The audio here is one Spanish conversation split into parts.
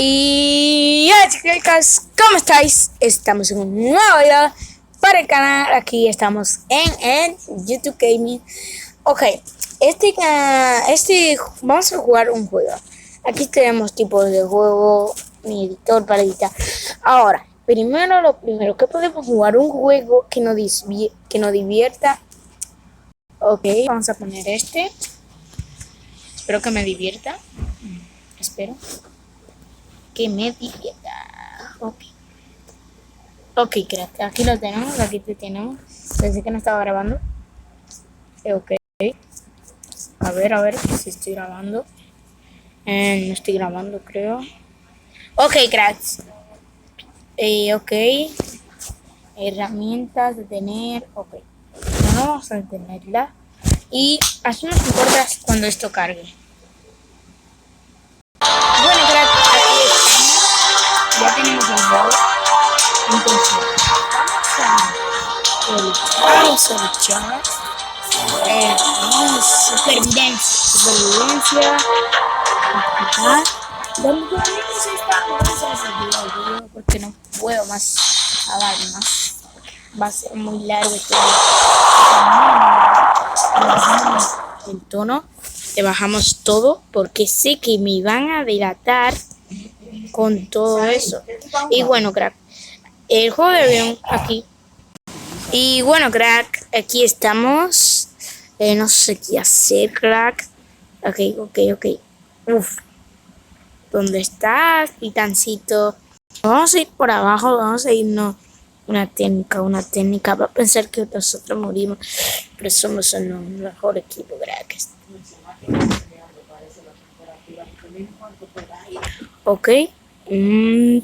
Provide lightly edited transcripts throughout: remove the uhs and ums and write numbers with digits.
Y hola chicas, ¿cómo estáis? Estamos en un nuevo video para el canal. Aquí estamos en YouTube Gaming. Ok, vamos a jugar un juego. Aquí tenemos tipos de juego, mi editor para editar. Ahora, lo primero que podemos jugar un juego que nos divierta. Ok, vamos a poner este. Espero que me divierta. Espero que me divierta. Ok, crack. Aquí lo tenemos, aquí te tenemos. Pensé que no estaba grabando. Ok. A ver si estoy grabando. No estoy grabando, creo. Ok, cracks. Ok. Herramientas, detener. Ok. No vamos a detenerla. Y así nos importa cuando esto cargue. Bueno, cracks, aquí estamos. Ya tenemos el juego. Entonces, vamos a luchar. Supervivencia. Porque no puedo más hablar más. Va a ser muy largo el tono. Le bajamos todo porque sé que me van a delatar con todo eso. Y bueno, crack, el juego de avión aquí. Y bueno, crack, aquí estamos. No sé qué hacer, crack. Ok. Uf. ¿Dónde estás, titancito? Vamos a ir por abajo, vamos a irnos una técnica. Va a pensar que nosotros morimos, pero somos el mejor equipo, crack. Ok. Le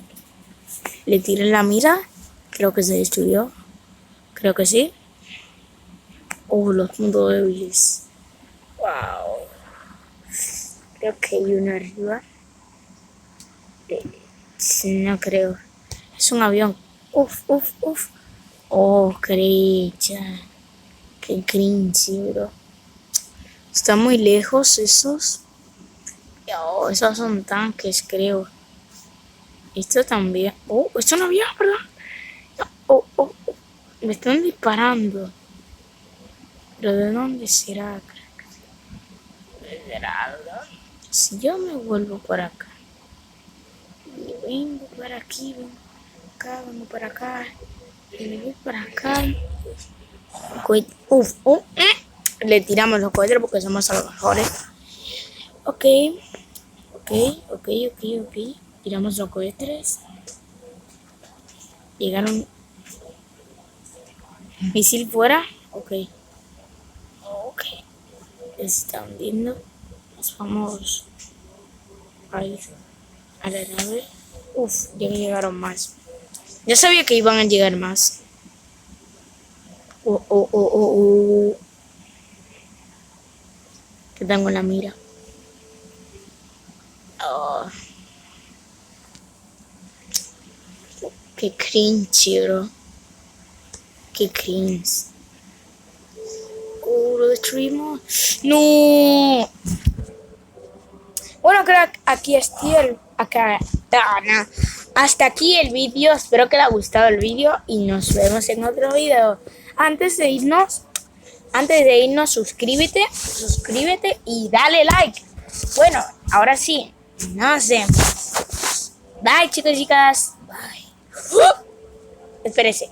tiré la mira. Creo que se destruyó. Creo que sí. Los puntos débiles. Wow. Creo que hay uno arriba. No creo. Es un avión. Uf. Oh, crecha. Qué cringe, bro. Están muy lejos esos. Oh, esos son tanques, creo. Esto también. Oh, esto no había, ¿verdad? Oh. Me están disparando. ¿Pero de dónde será, crack? Si yo me vuelvo para acá. Y vengo para aquí, vengo para acá. Y me voy para acá. Le tiramos los cohetes porque somos los mejores. Ok. Tiramos los cohetes. Llegaron. Misil fuera. Ok. Se está hundiendo. Nos vamos a ir a la nave. Ya llegaron más. Ya sabía que iban a llegar más. Que tengo la mira. Qué cringe, bro. Qué cringe. Lo destruimos. No. Bueno, crack, aquí estoy. Hasta aquí el vídeo. Espero que les haya gustado el vídeo y nos vemos en otro vídeo. Antes de irnos, suscríbete y dale like. Bueno, ahora sí, nos vemos. Bye, chicos y chicas. Bye. Espérese.